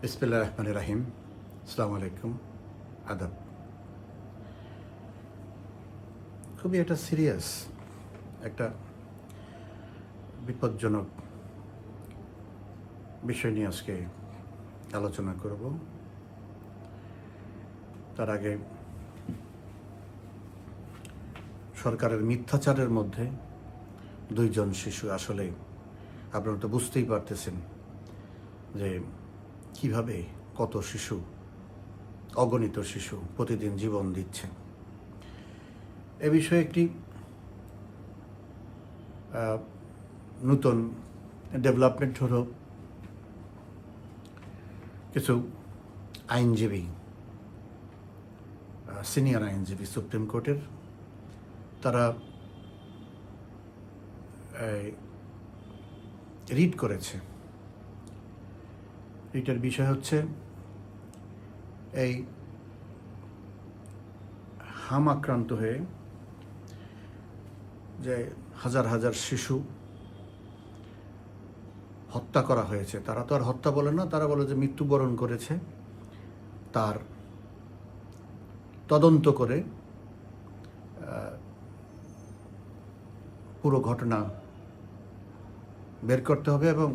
বিসমিল্লাহির রহমানির রহিম। আসসালামু আলাইকুম, আদাব। খুবই একটা সিরিয়াস, একটা বিপজ্জনক বিষয় নিয়ে আজকে আলোচনা করব। তার আগে সরকারের মিথ্যাচারের মধ্যে দুইজন শিশু, আসলে আপনারা তো বুঝতেই পারতেছেন যে কিভাবে কত শিশু, অগণিত শিশু প্রতিদিন জীবন দিচ্ছে। এ বিষয়ে একটি নতুন ডেভেলপমেন্ট হলো, কিছু আইনজীবী, সিনিয়র আইনজীবী সুপ্রিম কোর্টের, তারা রিট করেছে। রিটের বিষয় হচ্ছে এই হাম আক্রান্ত হয়ে যে হাজার হাজার শিশু হত্যা করা হয়েছে, তারা তো আর হত্যা বলে না, তারা বলে যে মৃত্যুবরণ করেছে, তার তদন্ত করে পুরো ঘটনা বের করতে হবে এবং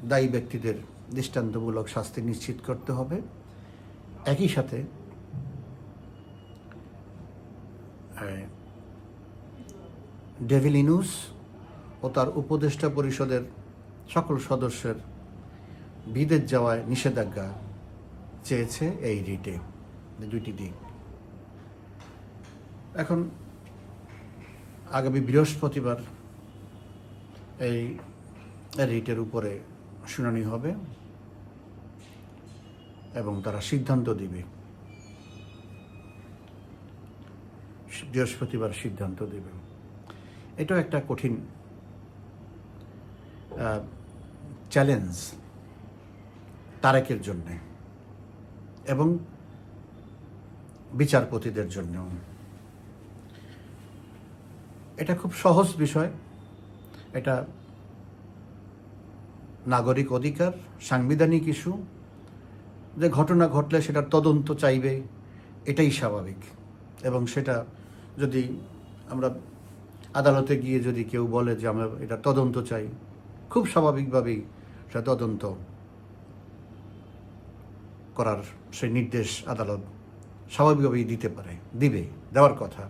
দায়ী ব্যক্তিদের দৃষ্টান্তমূলক শাস্তি নিশ্চিত করতে হবে। একই সাথে ডেভিল ইনুস ও তার উপদেষ্টা পরিষদের সকল সদস্যের বিদেশ যাওয়ায় নিষেধাজ্ঞা চেয়েছে এই রিটে, দুইটি দিক। এখন আগামী বৃহস্পতিবার এই রিটের উপরে শুনানি হবে এবং তারা সিদ্ধান্ত দিবে, বৃহস্পতিবার সিদ্ধান্ত দেবে। এটাও একটা কঠিন চ্যালেঞ্জ তারেকের জন্য এবং বিচারপতিদের জন্য। এটা খুব সহজ বিষয়, এটা নাগরিক অধিকার, সাংবিধানিক ইস্যু। যে ঘটনা ঘটলে সেটার তদন্ত চাইবে, এটাই স্বাভাবিক। এবং সেটা যদি আমরা আদালতে গিয়ে যদি কেউ বলে যে আমরা এটা তদন্ত চাই, খুব স্বাভাবিকভাবেই সেটা তদন্ত করার সেই নির্দেশ আদালত স্বাভাবিকভাবেই দিতে পারে, দিবে, দেওয়ার কথা।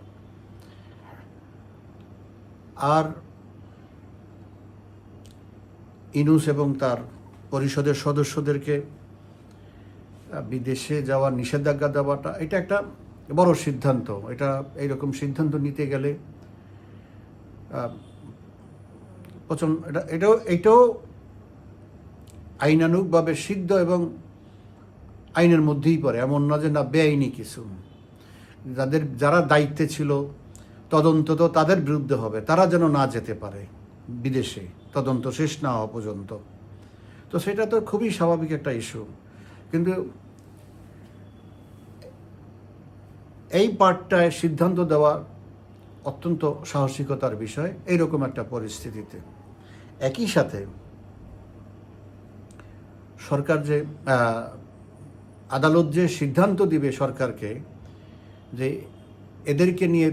আর ইনুস এবং তার পরিষদের সদস্যদেরকে বিদেশে যাওয়ার নিষেধাজ্ঞা দেওয়াটা, এটা একটা বড় সিদ্ধান্ত। এটা এইরকম সিদ্ধান্ত নিতে গেলে এটাও আইনানুগভাবে সিদ্ধ এবং আইনের মধ্যেই পড়ে, এমন না যে না বেআইনি কিছু। যারা দায়িত্বে ছিল, তদন্ত তো তাদের বিরুদ্ধে হবে, তারা যেন না যেতে পারে বিদেশে তদন্ত শেষ না হওয়া পর্যন্ত। তো সেটা তো খুবই স্বাভাবিক একটা ইস্যু। কিন্তু এই পার্টটায় সিদ্ধান্ত দেওয়া অত্যন্ত সাহসিকতার বিষয় এইরকম একটা পরিস্থিতিতে। একই সাথে সরকার যে আদালত যে সিদ্ধান্ত দিবে সরকারকে যে এদেরকে নিয়ে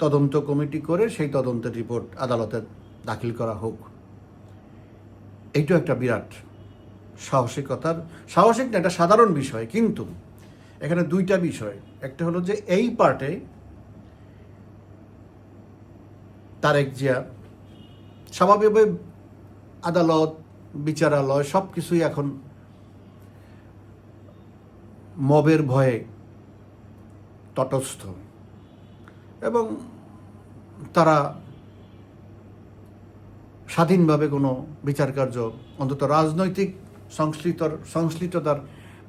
তদন্ত কমিটি করে সেই তদন্তের রিপোর্ট আদালতে দাখিল করা হোক, এইটাও একটা বিরাট সাহসিক না, এটা সাধারণ বিষয়। কিন্তু এখানে দুইটা বিষয়। একটা হলো যে এই পার্টে তারেক জিয়া স্বাভাবিকভাবে আদালত, বিচারালয় সব কিছুই এখন মবের ভয়ে তটস্থ এবং তারা স্বাধীনভাবে কোনো বিচার কার্য, অন্তত রাজনৈতিক সংশ্লিষ্টতার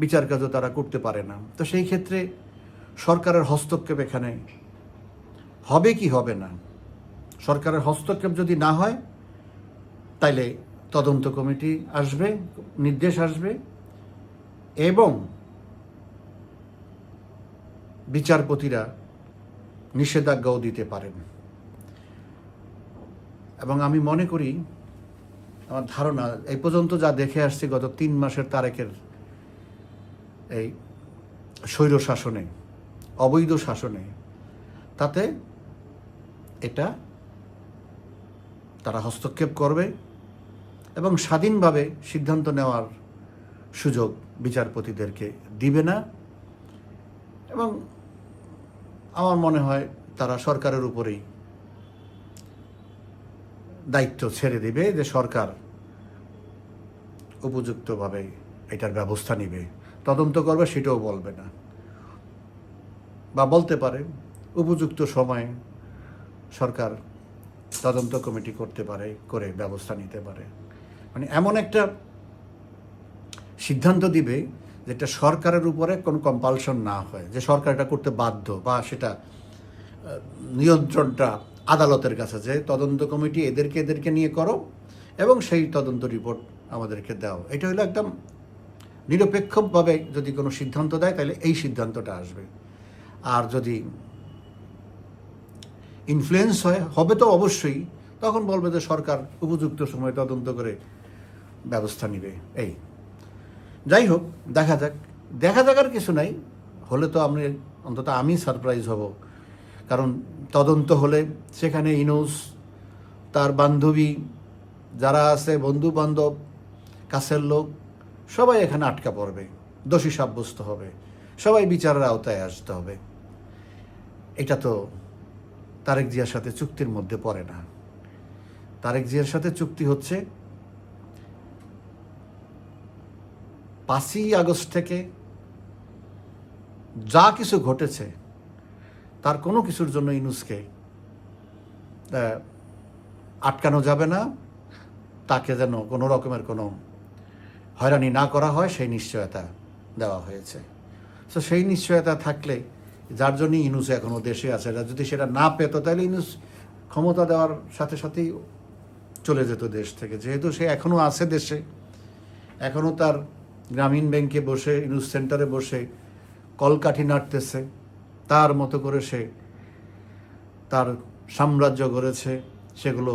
বিচার কার্য তারা করতে পারে না। তো সেই ক্ষেত্রে সরকারের হস্তক্ষেপ এখানে হবে কি হবে না? সরকারের হস্তক্ষেপ যদি না হয়, তাইলে তদন্ত কমিটি আসবে, নির্দেশ আসবে এবং বিচারপতিরা নিষেধাজ্ঞাও দিতে পারেন। এবং আমি মনে করি আমার ধারণা এই পর্যন্ত যা দেখে আসছি গত 3 মাসের তারেকের এই স্বৈর শাসনে, অবৈধ শাসনে, তাতে এটা তারা হস্তক্ষেপ করবে এবং স্বাধীনভাবে সিদ্ধান্ত নেওয়ার সুযোগ বিচারপতিদেরকে দিবে না। এবং আমার মনে হয় তারা সরকারের উপরেই দায়িত্ব ছেড়ে দিবে যে সরকার উপযুক্তভাবে এটার ব্যবস্থা নিবে, তদন্ত করবে সেটাও বলবে না, বা বলতে পারে উপযুক্ত সময়ে সরকার তদন্ত কমিটি করতে পারে, করে ব্যবস্থা নিতে পারে। মানে এমন একটা সিদ্ধান্ত দিবে যেটা সরকারের উপরে কোনো কম্পালশন না হয়, যে সরকার এটা করতে বাধ্য, বা সেটা নিয়ন্ত্রণটা আদালতের কাছে, যে তদন্ত কমিটি এদেরকে নিয়ে করো এবং সেই তদন্ত রিপোর্ট আমাদেরকে দাও। এটা হলো একদম নিরপেক্ষভাবে যদি কোনো সিদ্ধান্ত দেয় তাহলে এই সিদ্ধান্তটা আসবে। আর যদি ইনফ্লুয়েন্স হবে তো অবশ্যই, তখন বলবে যে সরকার উপযুক্ত সময় তদন্ত করে ব্যবস্থা নিবে। এই যাই হোক, দেখা যাক আর কিছু নাই, হলে তো অন্তত আমি সারপ্রাইজ হব। কারণ তদন্ত হলে সেখানে ইনুস, তার বান্ধবী যারা আছে, বন্ধু বান্ধব, কাছের লোক, সবাই এখানে আটকা পড়বে, দোষী সাব্যস্ত হবে, সবাই বিচারের আওতায় আসতে হবে। এটা তো তারেক জিয়ার সাথে চুক্তির মধ্যে পড়ে না। তারেক জিয়ার সাথে চুক্তি হচ্ছে 5ই আগস্ট থেকে যা কিছু ঘটেছে তার কোনো কিছুর জন্য ইনুসকে আটকানো যাবে না, তাকে যেন কোনো রকমের কোনো হয়রানি না করা হয় সেই নিশ্চয়তা দেওয়া হয়েছে। তো সেই নিশ্চয়তা থাকলে, যার জন্যই ইনুস এখনও দেশে আছে, যদি সেটা না পেত তাহলে ইনুস ক্ষমতা দেওয়ার সাথে সাথেই চলে যেত দেশ থেকে। যেহেতু সে এখনও আছে দেশে, এখনও তার গ্রামীণ ব্যাংকে বসে, ইনুস সেন্টারে বসে কলকাঠি নাড়তেছে, তার মতো করে সে তার সাম্রাজ্য গড়েছে, সেগুলো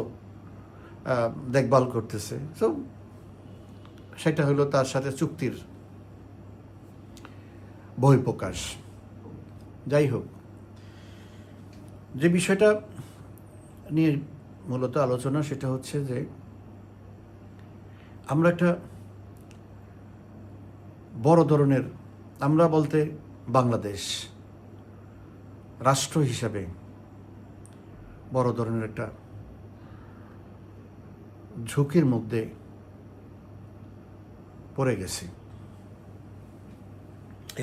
দেখভাল করতেছে। তো সেটা হলো তার সাথে চুক্তির বহিঃপ্রকাশ। যাই হোক, যে বিষয়টা নিয়ে মূলত আলোচনা সেটা হচ্ছে যে আমরা একটা বড় ধরনের, আমরা বলতে বাংলাদেশ রাষ্ট্র হিসাবে বড় ধরনের একটা ঝুঁকির মধ্যে পড়ে গেছি।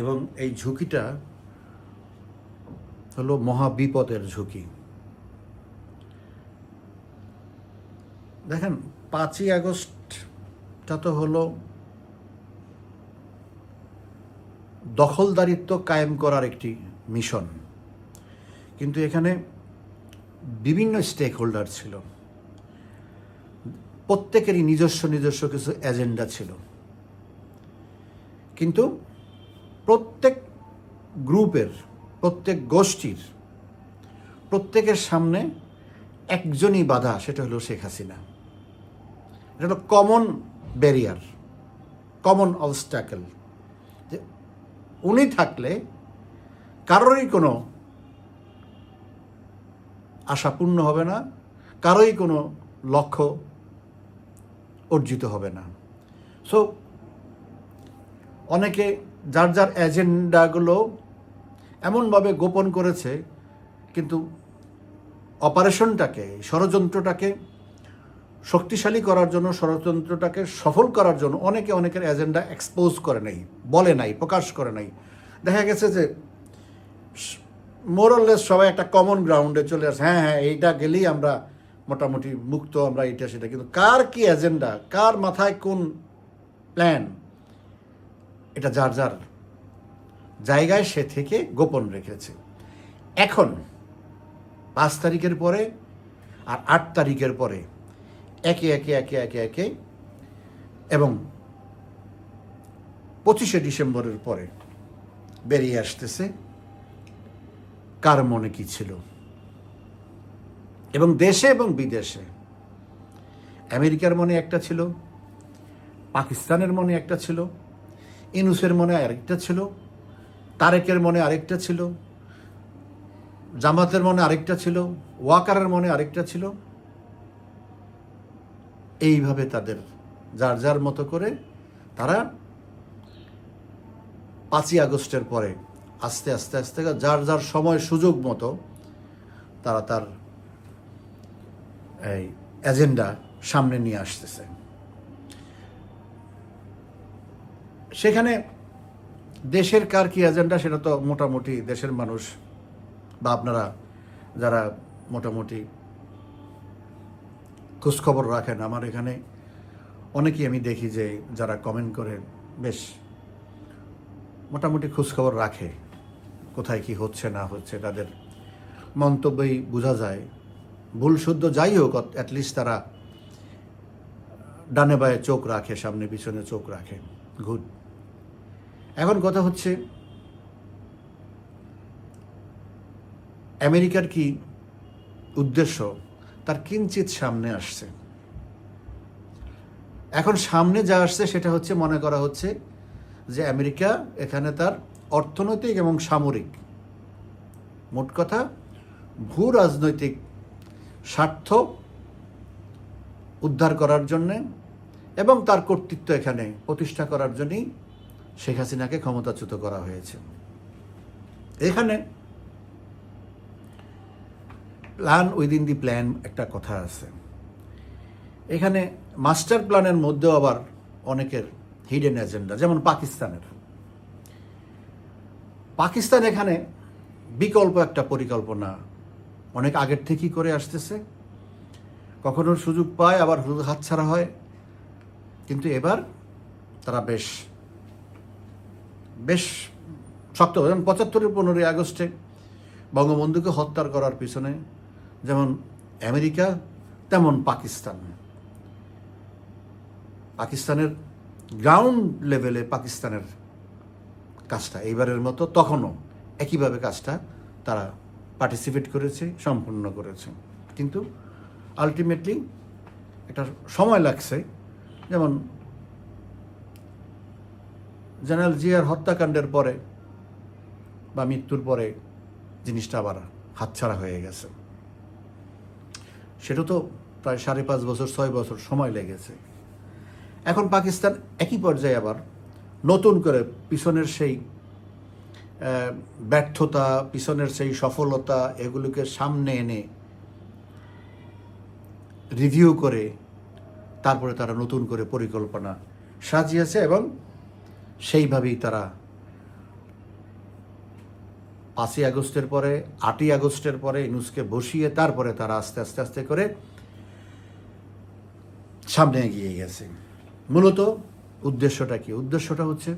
এবং এই ঝুঁকিটা হলো মহাবিপদের ঝুঁকি। দেখেন, 5ই আগস্টটা তো হলো দখলদারিত্ব কায়েম করার একটি মিশন, কিন্তু এখানে বিভিন্ন স্টেক হোল্ডার ছিল, প্রত্যেকেরই নিজস্ব কিছু এজেন্ডা ছিল। কিন্তু প্রত্যেক গ্রুপের, প্রত্যেক গোষ্ঠীর, প্রত্যেকের সামনে একজনই বাধা, সেটা হলো শেখ হাসিনা। এটা হলো কমন ব্যারিয়ার, কমন অবস্ট্যাকল, যে উনি থাকলে কারোরই কোনো আশা পূর্ণ হবে না, কারোই কোনো লক্ষ্য অর্জিত হবে না। সো অনেকে যার যার এজেন্ডাগুলো এমনভাবে গোপন করেছে, কিন্তু অপারেশনটাকে, ষড়যন্ত্রটাকে শক্তিশালী করার জন্য, ষড়যন্ত্রটাকে সফল করার জন্য অনেকের এজেন্ডা এক্সপোজ করে নাই, বলে নাই, প্রকাশ করে নাই। দেখা গেছে যে মোরলেস সবাই একটা কমন গ্রাউন্ডে চলে আসে, হ্যাঁ এইটা গেলেই আমরা মোটামুটি মুক্ত, আমরা এটা সেটা, কিন্তু কার কি এজেন্ডা, কার মাথায় কোন প্ল্যান, এটা যার যার জায়গায় সে থেকে গোপন রেখেছে। এখন 5 তারিখের পরে আর 8 তারিখের পরে একে একে এবং 25শে ডিসেম্বরের পরে বেরিয়ে আসতেছে কার মনে কি ছিল। এবং দেশে এবং বিদেশে আমেরিকার মনে একটা ছিল, পাকিস্তানের মনে একটা ছিল, ইউনূসের মনে আরেকটা ছিল, তারেকের মনে আরেকটা ছিল, জামাতের মনে আরেকটা ছিল, ওয়াকারের মনে আরেকটা ছিল। এইভাবে তাদের যার যার মতো করে তারা 5ই আগস্টের পরে আস্তে আস্তে আস্তে যার যার সময় সুযোগ মতো তারা তার এই এজেন্ডা সামনে নিয়ে আসতেছে। সেখানে দেশের কার কি এজেন্ডা সেটা তো মোটামুটি দেশের মানুষ বা আপনারা যারা মোটামুটি খোঁজখবর রাখেন, আমার এখানে অনেকেই আমি দেখি যে যারা কমেন্ট করে বেশ মোটামুটি খোঁজখবর রাখে, কোথায় কি হচ্ছে না হচ্ছে তাদের মন্তব্যই বোঝা যায়। ভুল শুদ্ধ যাই হোক, অ্যাটলিস্ট তারা ডানে বায়ে চোখ রাখে, সামনে পিছনে চোখ রাখে। গুড। এখন কথা হচ্ছে আমেরিকার কি উদ্দেশ্য তার কিঞ্চিত সামনে আসছে। এখন সামনে যা আসছে সেটা হচ্ছে মনে করা হচ্ছে যে আমেরিকা এখানে তার অর্থনৈতিক এবং সামরিক, মোট কথা ভূ রাজনৈতিক স্বার্থ উদ্ধার করার জন্যে এবং তার কর্তৃত্ব এখানে প্রতিষ্ঠা করার জন্যই শেখ হাসিনাকে ক্ষমতাচ্যুত করা হয়েছে। এখানে প্ল্যান উইদিন দি প্ল্যান একটা কথা আছে। এখানে মাস্টার প্ল্যানের মধ্যেও আবার অনেকের হিডেন এজেন্ডা, যেমন পাকিস্তান এখানে বিকল্প একটা পরিকল্পনা অনেক আগের থেকেই করে আসতেছে। কখনো সুযোগ পায়, আবার হাতছাড়া হয়, কিন্তু এবার তারা বেশ শক্ত। যেমন 75-এর 15ই আগস্টে বঙ্গবন্ধুকে হত্যা করার পিছনে যেমন আমেরিকা তেমন পাকিস্তানের গ্রাউন্ড লেভেলে পাকিস্তানের কাজটা এইবারের মতো তখনও একইভাবে কাজটা তারা পার্টিসিপেট করেছে, সম্পূর্ণ করেছে। কিন্তু আলটিমেটলি একটা সময় লাগছে। যেমন জেনারেল জিয়ার হত্যাকাণ্ডের পরে বা মৃত্যুর পরে জিনিসটা আবার হাতছাড়া হয়ে গেছে। সেটা তো প্রায় 5.5 বছর 6 বছর সময় লেগেছে। এখন পাকিস্তান একই পর্যায়ে আবার নতুন করে পিছনের সেই ব্যর্থতা, পিছনের সেই সফলতা এগুলোকে সামনে এনে রিভিউ করে তারপরে তারা নতুন করে পরিকল্পনা সাজিয়েছে এবং সেইভাবেই তারা 5ই আগস্টের পরে 8ই আগস্টের পরে ইউনূসকে বসিয়ে তারপরে তারা আস্তে আস্তে আস্তে করে সামনে এগিয়ে গেছে। মূলত উদ্দেশ্যটা কি? উদ্দেশ্যটা হচ্ছে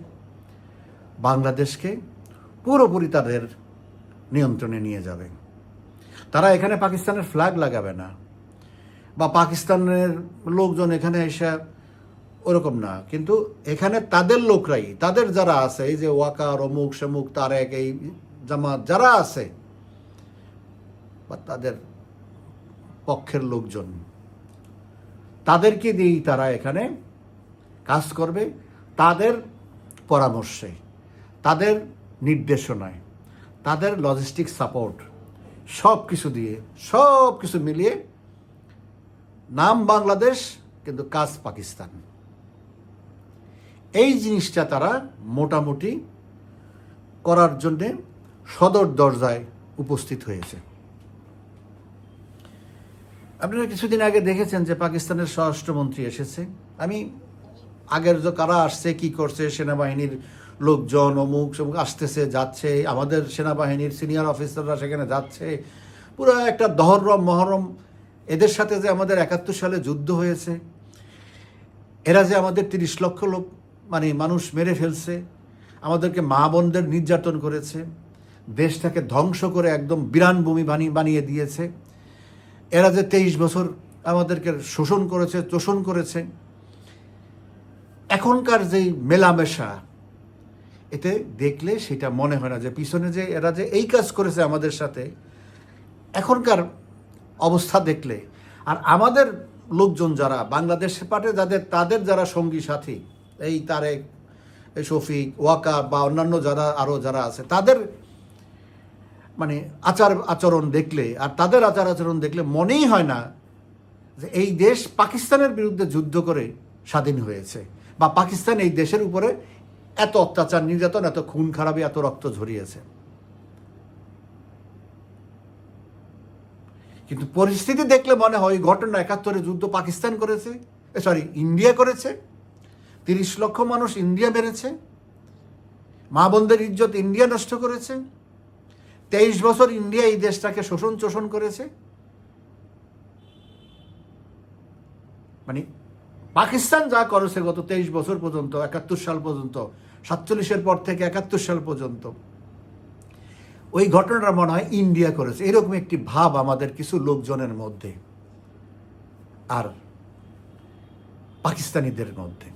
বাংলাদেশকে পুরোপুরি তাদের নিয়ন্ত্রণে নিয়ে যাবে। তারা এখানে পাকিস্তানের ফ্ল্যাগ লাগাবে না বা পাকিস্তানের লোকজন এখানে এসে ওরকম না, কিন্তু এখানে তাদের লোকরাই, তাদের যারা আছে, এই যে ওয়াকার, অমুক সমুক, তারেক, এই জামাত যারা আছে বা তাদের পক্ষের লোকজন, তাদেরকে দিয়েই তারা এখানে কাজ করবে, তাদের পরামর্শে, তাদের নির্দেশনায়, তাদের লজিস্টিক সাপোর্ট, সব কিছু দিয়ে, সব কিছু মিলিয়ে নাম বাংলাদেশ কিন্তু কাজ পাকিস্তান। এই জিনিসটা তারা মোটামুটি করার জন্যে সদর দরজায় উপস্থিত হয়েছে। আপনারা কিছুদিন আগে দেখেছেন যে পাকিস্তানের স্বরাষ্ট্রমন্ত্রী এসেছে। আমি আগের যে কারা আসছে, কি করছে, সেনাবাহিনীর লোকজন অমুক সমুক আসতেছে যাচ্ছে, আমাদের সেনাবাহিনীর সিনিয়র অফিসাররা সেখানে যাচ্ছে, পুরো একটা দহরম মহরম। এদের সাথে যে আমাদের 71 সালে যুদ্ধ হয়েছে, এরা যে আমাদের 30 লক্ষ লোক মানুষ মেরে ফেলছে, আমাদেরকে মা বোনদের নির্যাতন করেছে, দেশটাকে ধ্বংস করে একদম বিরান ভূমি বানিয়ে দিয়েছে, এরা যে 23 বছর আমাদেরকে শোষণ করেছে, তোষণ করেছে। এখনকার যেই মেলামেশা, এতে দেখলে সেটা মনে হয় না যে পিছনে যে এরা যে এই কাজ করেছে আমাদের সাথে, এখনকার অবস্থা দেখলে। আর আমাদের লোকজন যারা বাংলাদেশ পার্টি তাদের যারা সঙ্গী সাথী, এই তারেক, এই শফিক, ওয়াকার বা অন্যান্য যারা আছে, তাদের মানে আচরণ দেখলে আর তাদের আচরণ দেখলে মনেই হয় না যে এই দেশ পাকিস্তানের বিরুদ্ধে যুদ্ধ করে স্বাধীন হয়েছে, বা পাকিস্তান এই দেশের উপরে এত অত্যাচার, নির্যাতন, এত খুন খারাপি, এত রক্ত ঝরিয়েছে। কিন্তু পরিস্থিতি দেখলে মনে হয় ঘটনা ৭১ যুদ্ধ পাকিস্তান করেছে, ইন্ডিয়া করেছে। ৩০ লক্ষ মানুষ ইন্ডিয়া মেরেছে, মা বোনদের ইজ্জত ইন্ডিয়া নষ্ট করেছে। ২৩ বছর ইন্ডিয়া এই দেশটাকে শোষণ করেছে। মানে পাকিস্তান যা করেছে গত ২৩ বছর পর্যন্ত, ৭১ সাল পর্যন্ত, ৪৭-এর পর থেকে ৭১ সাল পর্যন্ত, ওই ঘটনাটা মনে হয় ইন্ডিয়া করেছে, এরকম একটি ভাব আমাদের কিছু লোকজনের মধ্যে আর পাকিস্তানিদের মধ্যে।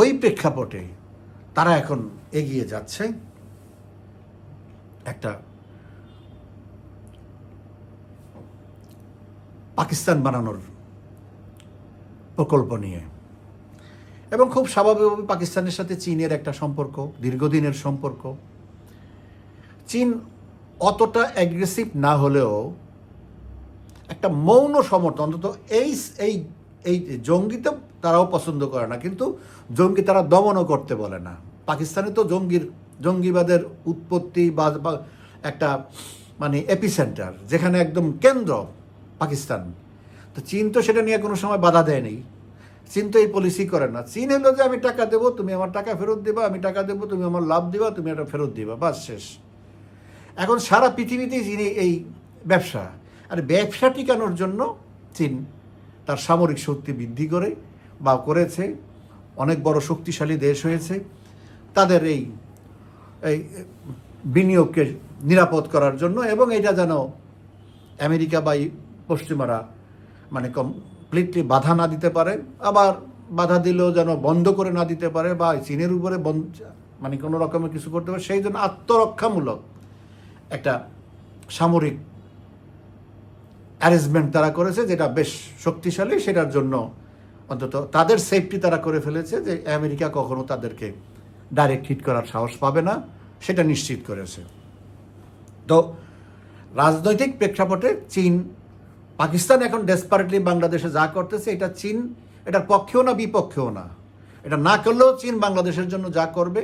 ওই প্রেক্ষাপটে তারা এখন এগিয়ে যাচ্ছে একটা পাকিস্তান বানানোর প্রকল্প নিয়ে, এবং খুব স্বাভাবিকভাবে পাকিস্তানের সাথে চীনের একটা সম্পর্ক, দীর্ঘদিনের সম্পর্ক। চীন অতটা অ্যাগ্রেসিভ না হলেও একটা মৌন সমর্থন, অন্তত এই এই এই জঙ্গি তো তারাও পছন্দ করে না, কিন্তু জঙ্গি তারা দমনও করতে বলে না। পাকিস্তানে তো জঙ্গিবাদের উৎপত্তি বা একটা মানে এপিসেন্টার, যেখানে একদম কেন্দ্র পাকিস্তান। তো চীন তো সেটা নিয়ে কোনো সময় বাধা দেয়নি। চীন তো এই পলিসি করে না। চীন হলো যে আমি টাকা দেবো, তুমি আমার টাকা ফেরত দিবা, আমি টাকা দেবো, তুমি আমার লাভ দিবা, তুমি এটা ফেরত দিবা, বাস শেষ। এখন সারা পৃথিবীতেই চীন এই ব্যবসা, আর ব্যবসা টিকানোর জন্য চীন তার সামরিক শক্তি বৃদ্ধি করে বা করেছে, অনেক বড় শক্তিশালী দেশ হয়েছে। তাদের এই বিনিয়োগকে নিরাপদ করার জন্য, এবং এটা যেন আমেরিকা বা পশ্চিমারা মানে কমপ্লিটলি বাধা না দিতে পারে, আবার বাধা দিলেও যেন বন্ধ করে না দিতে পারে, বা চীনের উপরে মানে কোনো রকমের কিছু করতে পারে, সেই জন্য আত্মরক্ষামূলক একটা সামরিক অ্যারেঞ্জমেন্ট তারা করেছে, যেটা বেশ শক্তিশালী। সেটার জন্য অন্তত তাদের সেফটি তারা করে ফেলেছে, যে আমেরিকা কখনো তাদেরকে ডাইরেক্ট হিট করার সাহস পাবে না, সেটা নিশ্চিত করেছে। তো রাজনৈতিক প্রেক্ষাপটে চীন, পাকিস্তান এখন ডেসপারেটলি বাংলাদেশে যা করতেছে, এটা চীন এটার পক্ষেও না বিপক্ষেও না। এটা না করলেও চীন বাংলাদেশের জন্য যা করবে,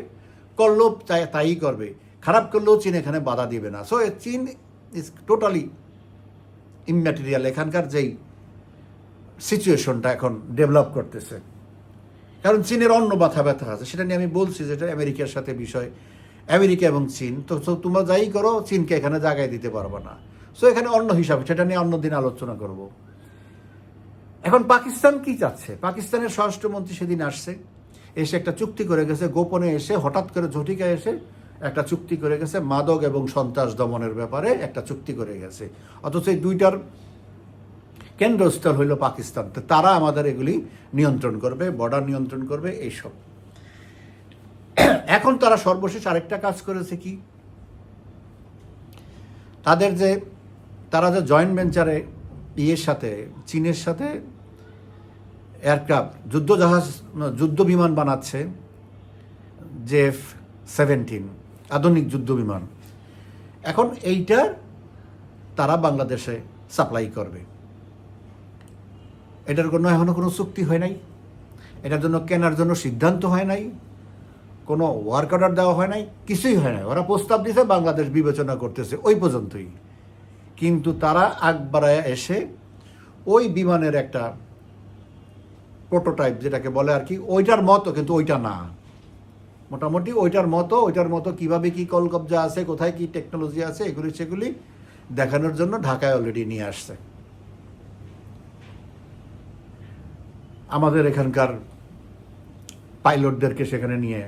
করলেও তাই করবে, খারাপ করলেও চীন এখানে বাধা দিবে না। সো চীন ইজ টোটালি ইমম্যাটেরিয়াল এখানকার যেই সিচুয়েশনটা এখন ডেভেলপ করতেছে। কারণ চীনের অন্য মাথা ব্যথা আছে, সেটা নিয়ে আমি বলছি, যেটা আমেরিকার সাথে বিষয়, আমেরিকা এবং চীন। তো তোমরা যাই করো, চীনকে এখানে জায়গায় দিতে পারবে না। সো এখানে অন্য হিসাবে, সেটা নিয়ে অন্যদিন আলোচনা করব। এখন পাকিস্তান কি চাচ্ছে? পাকিস্তানের স্বরাষ্ট্রমন্ত্রী সেদিন আসছে, এসে একটা চুক্তি করে গেছে, গোপনে এসে, হঠাৎ করে ঝটিকা এসে একটা চুক্তি করে গেছে, মাদক এবং সন্ত্রাস দমনের ব্যাপারে একটা চুক্তি করে গেছে। অথচ এই দুইটার কেন্দ্রস্থল হইল পাকিস্তান। তো তারা আমাদের এগুলি নিয়ন্ত্রণ করবে, বর্ডার নিয়ন্ত্রণ করবে, এইসব। এখন তারা সর্বশেষ আরেকটা কাজ করেছে কি, তারা যে জয়েন্ট ভেঞ্চারে সাথে, চীনের সাথে এয়ারক্রাফট, যুদ্ধ বিমান বানাচ্ছে, F-17 আধুনিক যুদ্ধ বিমান। এখন এইটার তারা বাংলাদেশে সাপ্লাই করবে। এটার জন্য এখনো কোনো চুক্তি হয় নাই, এটার জন্য কেনার জন্য সিদ্ধান্ত হয় নাই, কোনো ওয়ার্ক অর্ডার দেওয়া হয় নাই, কিছুই হয় নাই। ওরা প্রস্তাব দিয়েছে, বাংলাদেশ বিবেচনা করতেছে, ওই পর্যন্তই। কিন্তু তারা আগবাড়ায় এসে ওই বিমানের একটা প্রোটোটাইপ, যেটাকে বলে আর কি, ওইটার মতো, কিন্তু ওইটা না, মোটামুটি ওইটার মতো কিভাবে কি কলকবজা আছে, কোথায় কি টেকনোলজি আছে, সেগুলি দেখানোর জন্য ঢাকায় অলরেডি নিয়ে আসছে। আমাদের এখানকার পাইলটদেরকে সেখানে নিয়ে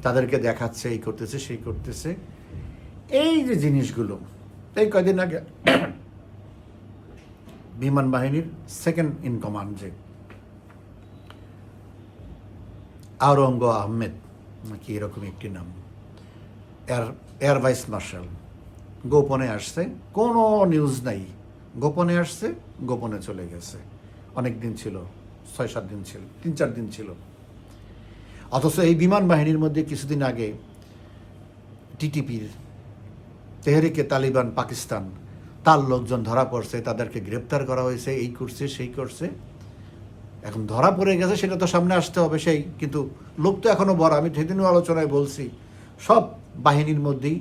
তাদেরকে দেখাচ্ছে, এই করতেছে, সেই করতেছে। এই যে জিনিসগুলো, এই কয়দিন আগে বিমান বাহিনীর সেকেন্ড ইন কমান্ড যে আওরঙ্গ আহমেদ নাকি এরকম একটি নাম, এয়ার ভাইস মার্শাল, গোপনে আসছে, কোনো নিউজ নাই, গোপনে আসছে, গোপনে চলে গেছে। অনেক দিন ছিল, 6-7 দিন ছিল, 3-4 দিন ছিল। অথচ এই বিমান বাহিনীর মধ্যে কিছুদিন আগে টিটিপির তেহরিকে তালিবান পাকিস্তান তার লোকজন ধরা পড়ছে, তাদেরকে গ্রেপ্তার করা হয়েছে, এই করছে সেই করছে। এখন ধরা পড়ে গেছে, সেটা তো সামনে আসতে হবে সেই, কিন্তু লোক তো এখনো বড়। আমি সেদিনও আলোচনায় বলছি, সব বাহিনীর মধ্যেই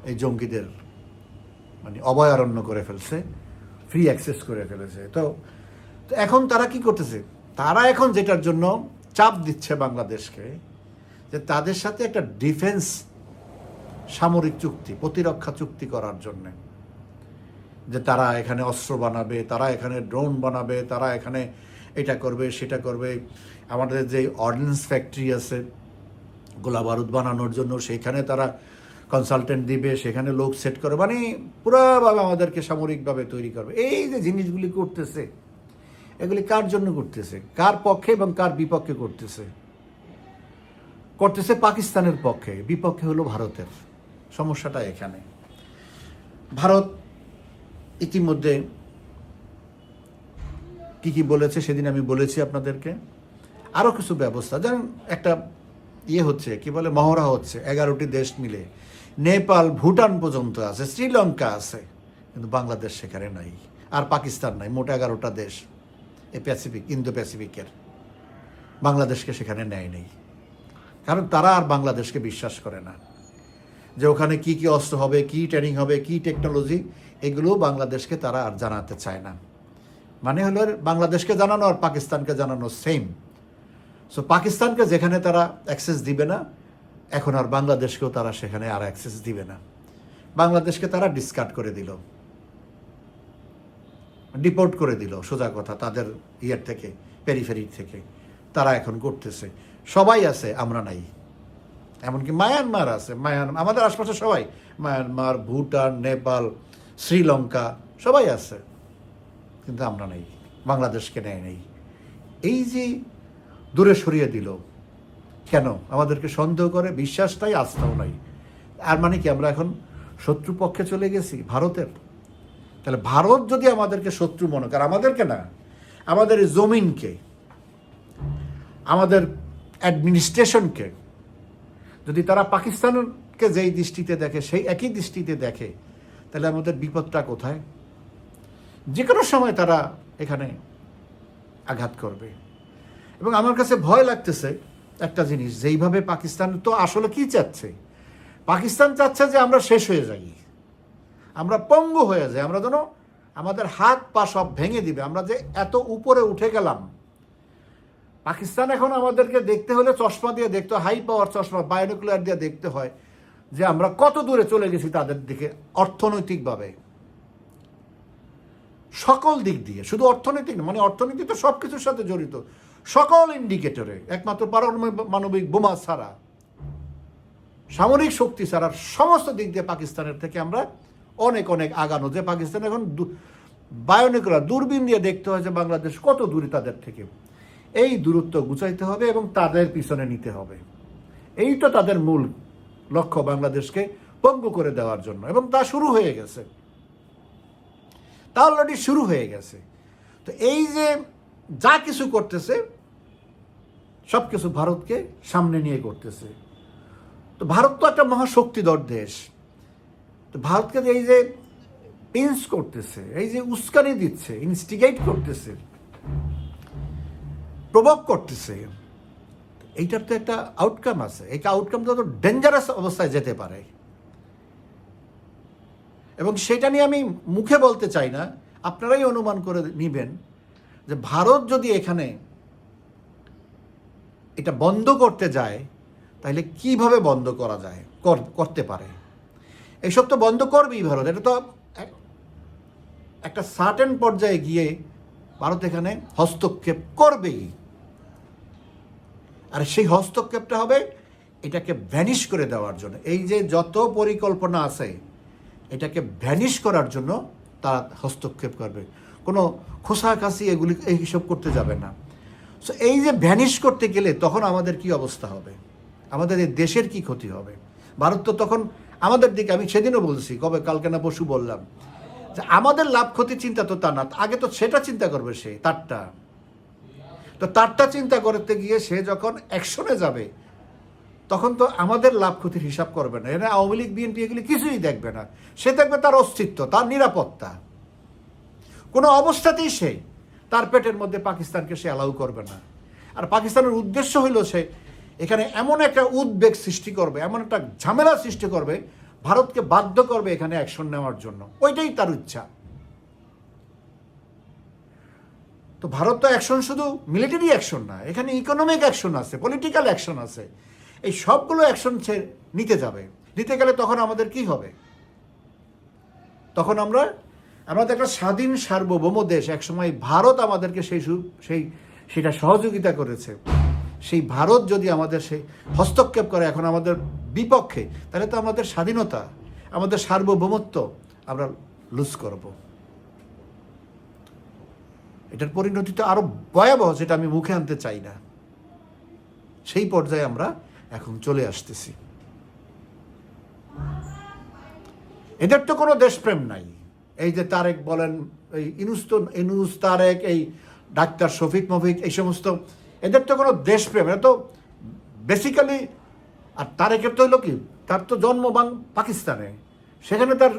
এই জঙ্গিদের মানে অভয়ারণ্য করে ফেলছে, ফ্রি অ্যাক্সেস করে ফেলেছে। তো এখন তারা কি করতেছে? তারা এখন যেটার জন্য চাপ দিচ্ছে বাংলাদেশকে, যে তাদের সাথে একটা ডিফেন্স সামরিক চুক্তি, প্রতিরক্ষা চুক্তি করার জন্যে, যে তারা এখানে অস্ত্র বানাবে, তারা এখানে ড্রোন বানাবে, তারা এখানে এটা করবে সেটা করবে। আমাদের যে অর্ডিন্যান্স ফ্যাক্টরি আছে গোলা বারুদ বানানোর জন্য, সেখানে তারা কনসালটেন্ট দিবে, সেখানে লোক সেট করে, মানে পুরাভাবে আমাদেরকে সামরিকভাবে তৈরি করবে। এই যে জিনিসগুলি করতেছে, এগুলি কার জন্য করতেছে? কার পক্ষে এবং কার বিপক্ষে করতেছে? করতেছে পাকিস্তানের পক্ষে, বিপক্ষে হলো ভারতের। সমস্যাটা এখানে। ভারত ইতিমধ্যে কি কি বলেছে সেদিন আমি বলেছি আপনাদেরকে। আরও কিছু ব্যবস্থা, যেমন একটা হচ্ছে, কি বলে, মহড়া হচ্ছে 11টি দেশ মিলে, নেপাল ভুটান পর্যন্ত আছে, শ্রীলঙ্কা আছে, কিন্তু বাংলাদেশ সেখানে নাই, আর পাকিস্তান নাই। মোট 11টা দেশ এই ইন্দো প্যাসিফিকের, বাংলাদেশকে সেখানে নেয় নেই। কারণ তারা আর বাংলাদেশকে বিশ্বাস করে না, যে ওখানে কি কি অস্ত্র হবে, কি ট্রেনিং হবে, কি টেকনোলজি, এগুলো বাংলাদেশকে তারা আর জানাতে চায় না। মানে হলো বাংলাদেশকে জানানো আর পাকিস্তানকে জানানো সেম। সো পাকিস্তানকে যেখানে তারা অ্যাক্সেস দিবে না, এখন আর বাংলাদেশকেও তারা সেখানে আর অ্যাক্সেস দিবে না। বাংলাদেশকে তারা ডিসকার্ড করে দিল, ডিপোর্ট করে দিল, সোজা কথা, তাদের ইয়ের থেকে, পেরিফেরি থেকে তারা এখন করতেছে। সবাই আছে, আমরা নাই। এমনকি মায়ানমার আছে, আমাদের আশপাশে সবাই, মায়ানমার, ভুটান, নেপাল, শ্রীলঙ্কা সবাই আছে, কিন্তু আমরা নেই, বাংলাদেশকে নেয় নেই। এই যে দূরে সরিয়ে দিল, কেন? আমাদেরকে সন্দেহ করে, বিশ্বাস নাই, আস্থাও নাই। আর মানে কি, আমরা এখন শত্রুপক্ষে চলে গেছি ভারতের? তাহলে ভারত যদি আমাদেরকে শত্রু মনে করে, আমাদেরকে না, আমাদের জমিনকে, আমাদের অ্যাডমিনিস্ট্রেশনকে, যদি তারা পাকিস্তানকে যেই দৃষ্টিতে দেখে সেই একই দৃষ্টিতে দেখে, তাহলে আমাদের বিপদটা কোথায়? যে কোনো সময় তারা এখানে আঘাত করবে। এবং আমার কাছে ভয় লাগতেছে একটা জিনিস, যেইভাবে পাকিস্তান তো আসলে কি চাচ্ছে, পাকিস্তান চাচ্ছে যে আমরা শেষ হয়ে যাই, আমরা পঙ্গু হয়ে যাই, আমরা যেন আমাদের হাত পা সব ভেঙে দিবে, আমরা যে এত উপরে উঠে গেলাম। পাকিস্তান এখন আমাদেরকে দেখতে হলে চশমা দিয়ে দেখতে হয়, হাই পাওয়ার চশমা, বায়োনিকুলার দিয়ে দেখতে হয় যে আমরা কত দূরে চলে গেছি তাদের দিকে, অর্থনৈতিকভাবে, সকল দিক দিয়ে। শুধু অর্থনৈতিক না, মানে অর্থনীতি তো সব কিছুর সাথে জড়িত, সকল ইন্ডিকেটরে, একমাত্র পারমাণবিক বোমা ছাড়া, সামরিক শক্তি ছাড়া, সমস্ত দিক দিয়ে পাকিস্তানের থেকে আমরা অনেক অনেক আগানো। যে পাকিস্তান এখন বায়োনিকুলার দূরবীন দিয়ে দেখতে হয় যে বাংলাদেশ কত দূরে তাদের থেকে। এই দূরত্ব গুছাইতে হবে এবং তাদের পিছনে নিতে হবে। এই তো তাদের মূল লক্ষ্য, বাংলাদেশকে পঙ্গু করে দেওয়ার জন্য। এবং তা শুরু হয়ে গেছে, তা অলরেডি শুরু হয়ে গেছে। তো এই যে যা কিছু করতেছে, সব কিছু ভারতকে সামনে নিয়ে করতেছে। তো ভারত তো একটা মহাশক্তিধর দেশ। তো ভারতকে এই যে পিঞ্চ করতেছে, এই যে উস্কানি দিচ্ছে, ইনস্টিগেট করতেছে, প্রভোগ করতেছে, এইটার তো একটা আউটকাম আছে। এই আউটকামটা তো ডেঞ্জারাস অবস্থায় যেতে পারে। এবং সেটা নিয়ে আমি মুখে বলতে চাই না, আপনারাই অনুমান করে নিবেন যে ভারত যদি এখানে এটা বন্ধ করতে যায়, তাহলে কিভাবে বন্ধ করা যায়, করতে পারে। এইসব তো বন্ধ করবেই ভারত। এটা তো একটা সার্টেন পর্যায়ে গিয়ে ভারত এখানে হস্তক্ষেপ করবেই। আর সেই হস্তক্ষেপটা হবে এটাকে ভ্যানিশ করে দেওয়ার জন্য। এই যে যত পরিকল্পনা আছে, এটাকে ভ্যানিশ করার জন্য তারা হস্তক্ষেপ করবে। কোনো খোসাখাসি এগুলি এইসব করতে যাবে না। সো এই যে ভ্যানিশ করতে গেলে তখন আমাদের কি অবস্থা হবে, আমাদের এই দেশের কি ক্ষতি হবে। ভারত তো তখন আমাদের দিকে, আমি সেদিনও বলছি, কালকে না পরশু বললাম যে আমাদের লাভ ক্ষতি চিন্তা তো তা না, আগে তো সেটা চিন্তা করবে সে তারটা। তো তারটা চিন্তা করতে গিয়ে সে যখন অ্যাকশনে যাবে তখন তো আমাদের লাভ ক্ষতির হিসাব করবে না। এরা আওয়ামী লীগ বিএনপি এগুলি কিছুই দেখবে না, সে দেখবে তার অস্তিত্ব, তার নিরাপত্তা। কোনো অবস্থাতেই সে তার পেটের মধ্যে পাকিস্তানকে সে অ্যালাউ করবে না। আর পাকিস্তানের উদ্দেশ্য হইল সে এখানে এমন একটা উদ্বেগ সৃষ্টি করবে, এমন একটা ঝামেলা সৃষ্টি করবে, ভারতকে বাধ্য করবে এখানে অ্যাকশন নেওয়ার জন্য। ওইটাই তার ইচ্ছা। তো ভারত তো অ্যাকশন শুধু মিলিটারি অ্যাকশন না, এখানে ইকোনমিক অ্যাকশন আছে, পলিটিক্যাল অ্যাকশন আছে। এই সবগুলো অ্যাকশন সে নিতে যাবে। নিতে গেলে তখন আমাদের কি হবে? তখন আমাদের একটা স্বাধীন সার্বভৌম দেশ, একসময় ভারত আমাদেরকে সেটা সহযোগিতা করেছে। সেই ভারত যদি আমাদের সেই হস্তক্ষেপ করে এখন আমাদের বিপক্ষে, তাহলে তো আমাদের স্বাধীনতা, আমাদের সার্বভৌমত্ব আমরা লুজ করব। এটার পরিণতি তো আরো ভয়াবহ, যেটা আমি মুখে আনতে চাই না। সেই পর্যায়ে আমরা এখন চলে আসতেছি। এদের তো কোনো দেশপ্রেম নাই। এই যে তারেক বলেন, এই ইনুস তারেক, এই ডাক্তার শফিক মফিক, এই সমস্ত, এদের তো কোনো দেশপ্রেম, এটা তো বেসিক্যালি। আর তারেকের তো হইল কি, তার তো জন্ম পাকিস্তানে, সেখানে তার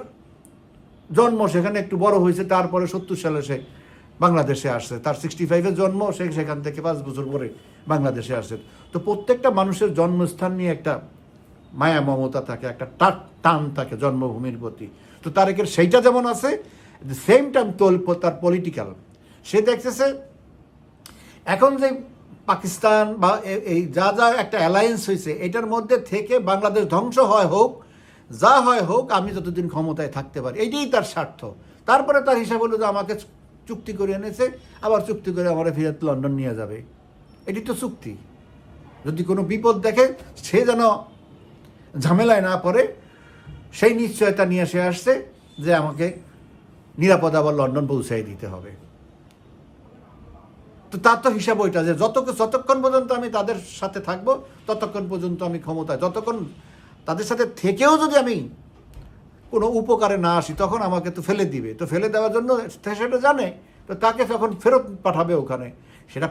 জন্ম, সেখানে একটু বড় হয়েছে, তারপরে 70 সালে সে বাংলাদেশে আসছে। তার 65-এ জন্ম, সে সেখান থেকে 5 বছর পরে বাংলাদেশে আসছে। তো প্রত্যেকটা মানুষের জন্মস্থান নিয়ে একটা মায়া মমতা থাকে, একটা টান থাকে জন্মভূমির প্রতি। তো তারেকের সেইটা যেমন আছে, সেম টাইম তার পলিটিক্যাল, সে দেখতেছে এখন যে পাকিস্তান বা এই যা একটা অ্যালায়েন্স হয়েছে, এটার মধ্যে থেকে বাংলাদেশ ধ্বংস হোক, যা হোক, আমি যতদিন ক্ষমতায় থাকতে পারি, এইটাই তার স্বার্থ। তারপরে তার হিসাব হলো যে আমাকে চুক্তি করে এনেছে, আবার চুক্তি করে আমার ফিরত লন্ডন নিয়ে যাবে। এটি তো চুক্তি। যদি কোনো বিপদ দেখে সে যেন ঝামেলায় না পড়ে, সেই নিশ্চয়তা নিয়ে সে আসছে যে আমাকে নিরাপদ আবার লন্ডন পৌঁছাই দিতে হবে। তো তার তো হিসাব ওইটা যে যতক্ষণ পর্যন্ত আমি তাদের সাথে থাকবো, ততক্ষণ পর্যন্ত আমি ক্ষমতায়, যতক্ষণ তাদের সাথে থেকেও যদি আমি কোনো উপকারে না আসি, তখন আমাকে তো ফেলে দিবে। তো ফেলে দেওয়ার জন্য সেটা জানে, তো তাকে যখন ফেরত পাঠাবে ওখানে, সেটা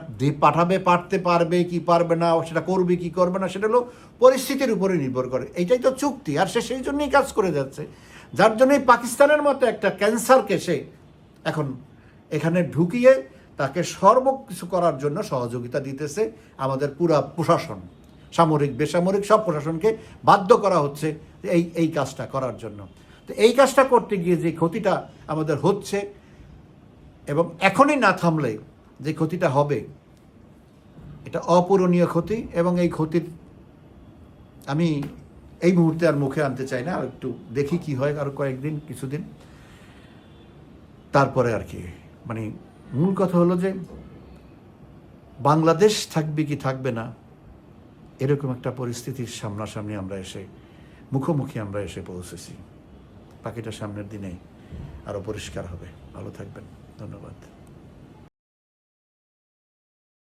পাঠতে পারবে কি পারবে না, সেটা করবে কি করবে না, সেটা হলো পরিস্থিতির উপরে নির্ভর করে। এইটাই তো চুক্তি। আর সে সেই জন্যই কাজ করে যাচ্ছে, যার জন্যই পাকিস্তানের মতো একটা ক্যান্সারকে সে এখন এখানে ঢুকিয়ে তাকে সর্বকিছু করার জন্য সহযোগিতা দিতেছে আমাদের পুরা প্রশাসন, সামরিক বেসামরিক সব প্রশাসনকে বাধ্য করা হচ্ছে এই কাজটা করার জন্য। তো এই কাজটা করতে গিয়ে যে ক্ষতিটা আমাদের হচ্ছে, এবং এখনই না থামলে যে ক্ষতিটা হবে, এটা অপূরণীয় ক্ষতি। এবং এই ক্ষতির আমি এই মুহূর্তে আর মুখে আনতে চাই না, আর একটু দেখি কি হয়, আরো কয়েকদিন, কিছুদিন, তারপরে আর কি। মানে মূল কথা হলো যে বাংলাদেশ থাকবে কি থাকবে না, এরকম একটা পরিস্থিতির সামনাসামনি মুখোমুখি আমরা এসে পৌঁছেছি। বাকিটা সামনের দিনে আরো পরিষ্কার হবে। ভালো থাকবেন, ধন্যবাদ।